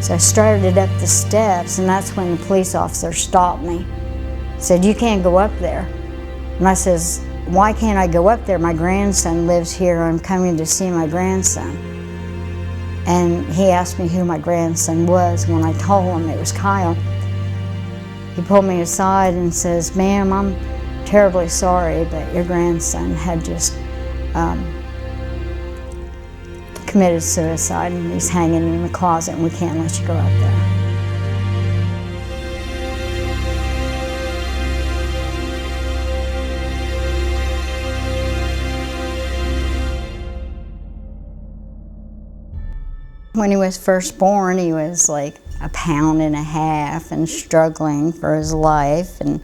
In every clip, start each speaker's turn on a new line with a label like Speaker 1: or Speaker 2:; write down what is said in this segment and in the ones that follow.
Speaker 1: So I started up the steps, and that's when the police officer stopped me. Said, "You can't go up there." And I says, "Why can't I go up there? My grandson lives here. I'm coming to see my grandson." And he asked me who my grandson was. When I told him it was Kyle, he pulled me aside and says, "Ma'am, I'm terribly sorry, but your grandson had just committed suicide, and he's hanging in the closet, and we can't let you go up there." When he was first born, he was like 1.5 pounds and struggling for his life, and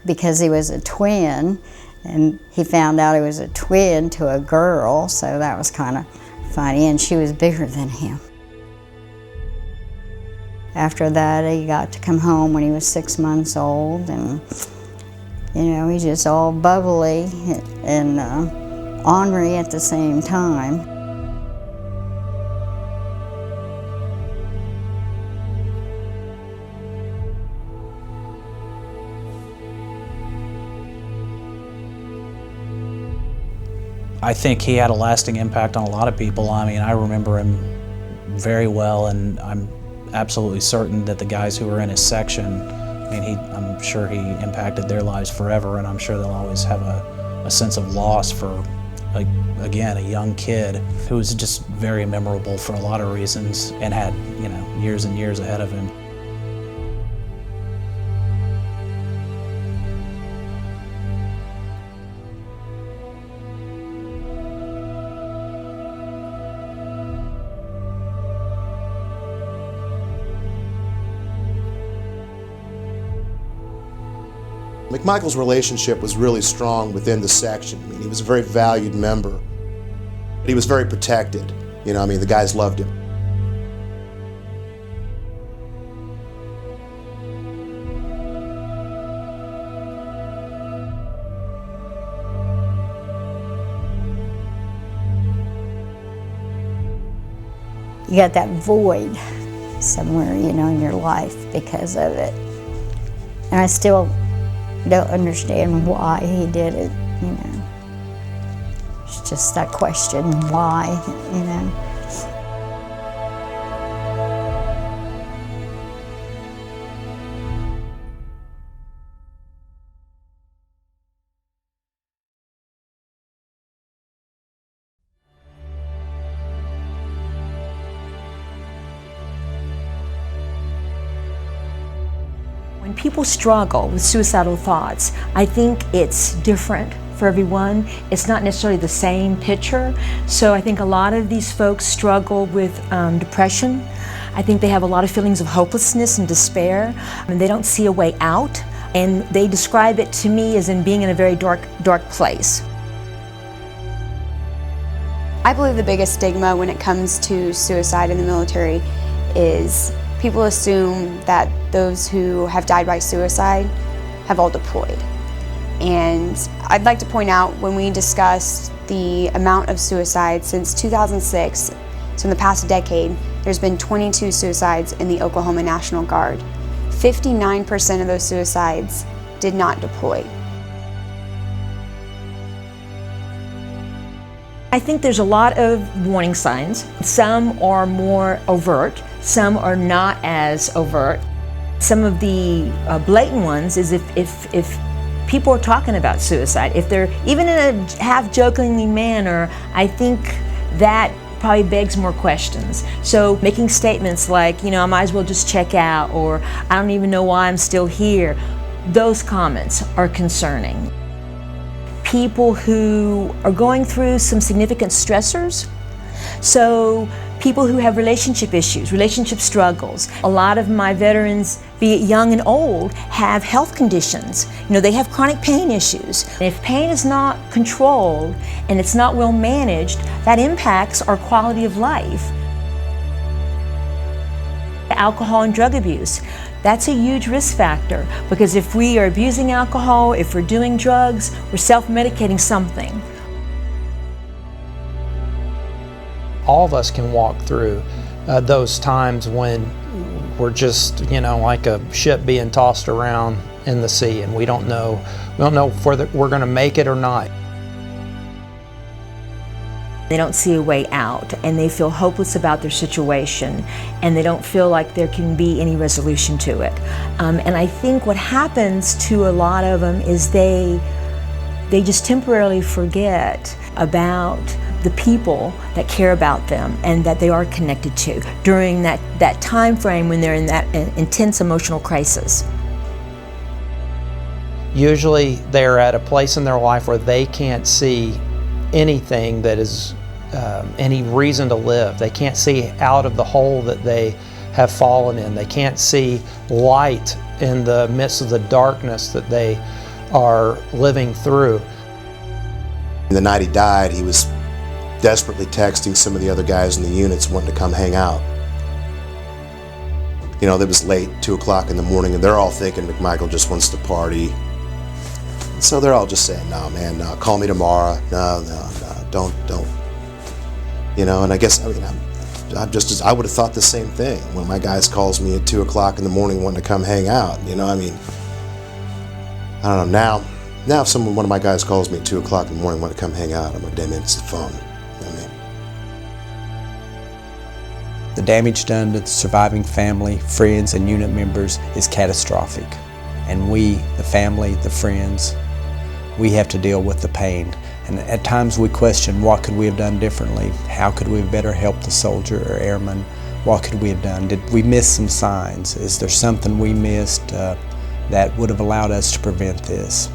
Speaker 1: because he was a twin, and he found out he was a twin to a girl, so that was kind of funny, and she was bigger than him. After that, he got to come home when he was 6 months old, and you know, he's just all bubbly and ornery at the same time.
Speaker 2: I think he had a lasting impact on a lot of people. I mean, I remember him very well, and I'm absolutely certain that the guys who were in his section, I mean, I'm sure he impacted their lives forever, and I'm sure they'll always have a sense of loss for, like, again, a young kid who was just very memorable for a lot of reasons and had, you know, years and years ahead of him.
Speaker 3: McMichael's relationship was really strong within the section. I mean, he was a very valued member. He was very protected. You know, I mean, the guys loved him.
Speaker 1: You got that void somewhere, you know, in your life because of it. And I still don't understand why he did it, you know. It's just that question, why, you know.
Speaker 4: When people struggle with suicidal thoughts, I think it's different for everyone. It's not necessarily the same picture. So I think a lot of these folks struggle with depression. I think they have a lot of feelings of hopelessness and despair, and they don't see a way out. And they describe it to me as in being in a very dark place.
Speaker 5: I believe the biggest stigma when it comes to suicide in the military is people assume that those who have died by suicide have all deployed. And I'd like to point out, when we discussed the amount of suicides since 2006, so in the past decade, there's been 22 suicides in the Oklahoma National Guard. 59% of those suicides did not deploy.
Speaker 4: I think there's a lot of warning signs. Some are more overt, some are not as overt. Some of the blatant ones is if people are talking about suicide, if they're even in a half-jokingly manner, I think that probably begs more questions. So making statements like, you know, I might as well just check out, or I don't even know why I'm still here, those comments are concerning. People who are going through some significant stressors. So people who have relationship issues, relationship struggles. A lot of my veterans, be it young and old, have health conditions. You know, they have chronic pain issues. And if pain is not controlled and it's not well managed, that impacts our quality of life. Alcohol and drug abuse. That's a huge risk factor, because if we are abusing alcohol, if we're doing drugs, we're self-medicating something.
Speaker 6: All of us can walk through those times when we're just, like a ship being tossed around in the sea, and we don't know if we're going to make it or not.
Speaker 4: They don't see a way out, and they feel hopeless about their situation, and they don't feel like there can be any resolution to it. And I think what happens to a lot of them is they just temporarily forget about the people that care about them and that they are connected to during that time frame when they're in that intense emotional crisis.
Speaker 6: Usually they're at a place in their life where they can't see anything that is any reason to live. They can't see out of the hole that they have fallen in. They can't see light in the midst of the darkness that they are living through.
Speaker 3: The night he died, he was desperately texting some of the other guys in the units wanting to come hang out. It was late, 2 o'clock in the morning, and they're all thinking McMichael just wants to party. So they're all just saying, no, man, no, call me tomorrow. No, don't. And I guess, I would have thought the same thing when my guys calls me at 2 o'clock in the morning wanting to come hang out. I don't know, now if one of my guys calls me at 2 o'clock in the morning wanting to come hang out, I'm going to damn answer the phone.
Speaker 7: The damage done to the surviving family, friends, and unit members is catastrophic. And we, the family, the friends, we have to deal with the pain. And at times we question, what could we have done differently? How could we have better helped the soldier or airman? What could we have done? Did we miss some signs? Is there something we missed that would have allowed us to prevent this?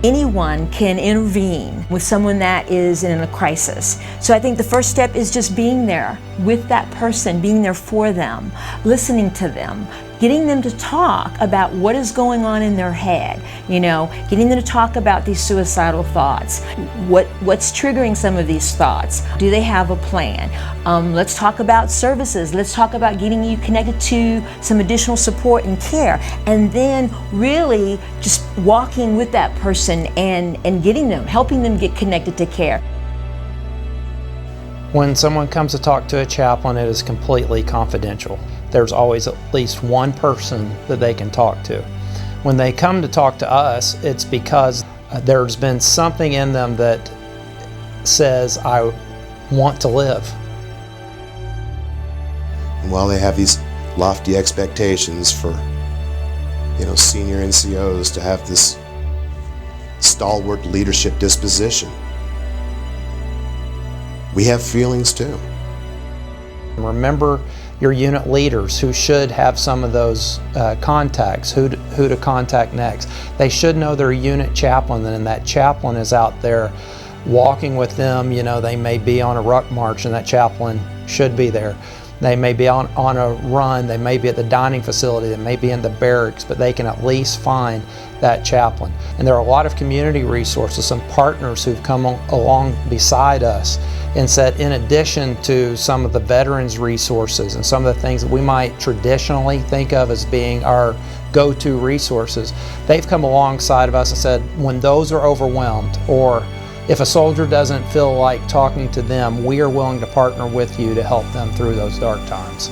Speaker 4: Anyone can intervene with someone that is in a crisis. So I think the first step is just being there with that person, being there for them, listening to them, getting them to talk about what is going on in their head, getting them to talk about these suicidal thoughts, what's triggering some of these thoughts. Do they have a plan? Let's talk about services. Let's talk about getting you connected to some additional support and care, and then really just walking with that person and helping them get connected to care.
Speaker 6: When someone comes to talk to a chaplain, it is completely confidential. There's always at least one person that they can talk to. When they come to talk to us, it's because there's been something in them that says, I want to live.
Speaker 3: And while they have these lofty expectations for, senior NCOs to have this stalwart leadership disposition, we have feelings too.
Speaker 6: Remember your unit leaders who should have some of those contacts, who to contact next. They should know their unit chaplain, and that chaplain is out there walking with them. They may be on a ruck march and that chaplain should be there. They may be on a run, they may be at the dining facility, they may be in the barracks, but they can at least find that chaplain. And there are a lot of community resources, some partners who've come along beside us and said, in addition to some of the veterans resources and some of the things that we might traditionally think of as being our go-to resources, they've come alongside of us and said, when those are overwhelmed, or if a soldier doesn't feel like talking to them, we are willing to partner with you to help them through those dark times.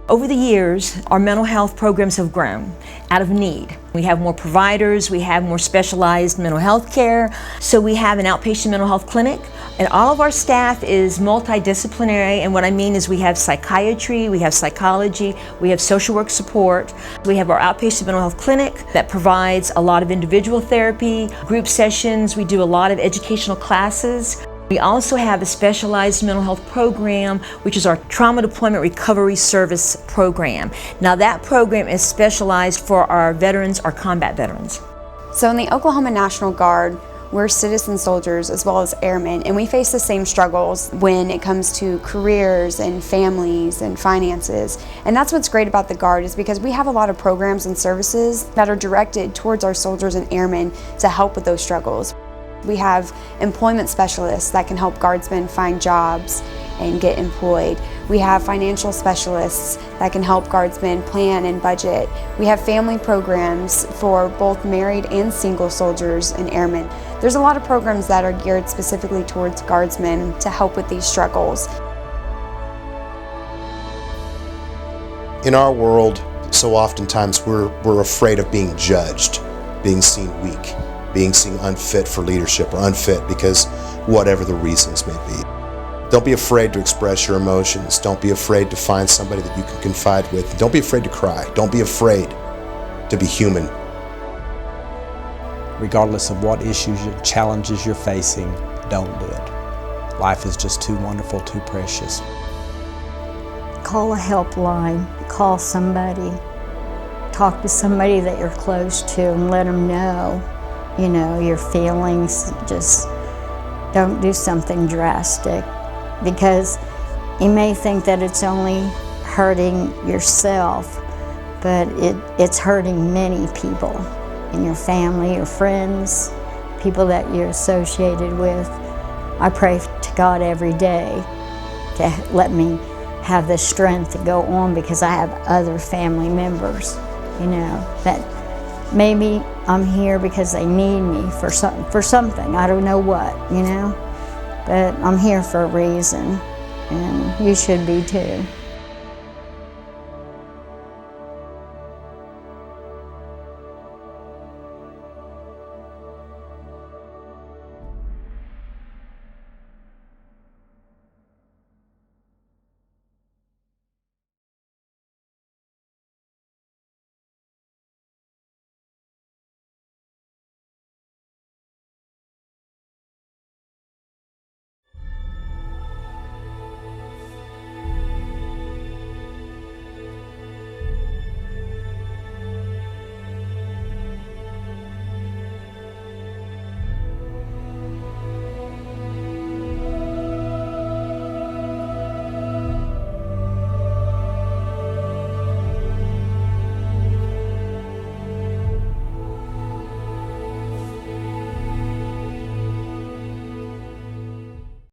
Speaker 4: Over the years, our mental health programs have grown out of need. We have more providers, we have more specialized mental health care, so we have an outpatient mental health clinic, and all of our staff is multidisciplinary, and what I mean is we have psychiatry, we have psychology, we have social work support. We have our outpatient mental health clinic that provides a lot of individual therapy, group sessions, we do a lot of educational classes. We also have a specialized mental health program, which is our Trauma Deployment Recovery Service program. Now that program is specialized for our veterans, our combat veterans.
Speaker 5: So in the Oklahoma National Guard, we're citizen soldiers as well as airmen, and we face the same struggles when it comes to careers and families and finances. And that's what's great about the Guard, is because we have a lot of programs and services that are directed towards our soldiers and airmen to help with those struggles. We have employment specialists that can help guardsmen find jobs and get employed. We have financial specialists that can help guardsmen plan and budget. We have family programs for both married and single soldiers and airmen. There's a lot of programs that are geared specifically towards guardsmen to help with these struggles.
Speaker 3: In our world, so oftentimes we're afraid of being judged, being seen weak, being seen unfit for leadership or unfit because whatever the reasons may be. Don't be afraid to express your emotions. Don't be afraid to find somebody that you can confide with. Don't be afraid to cry. Don't be afraid to be human.
Speaker 7: Regardless of what issues and challenges you're facing, don't do it. Life is just too wonderful, too precious.
Speaker 1: Call a helpline, call somebody, talk to somebody that you're close to and let them know, your feelings. Just don't do something drastic, because you may think that it's only hurting yourself, but it's hurting many people in your family, your friends, people that you're associated with. I pray to God every day to let me have the strength to go on, because I have other family members, that maybe I'm here because they need me for something. I don't know what, but I'm here for a reason, and you should be too.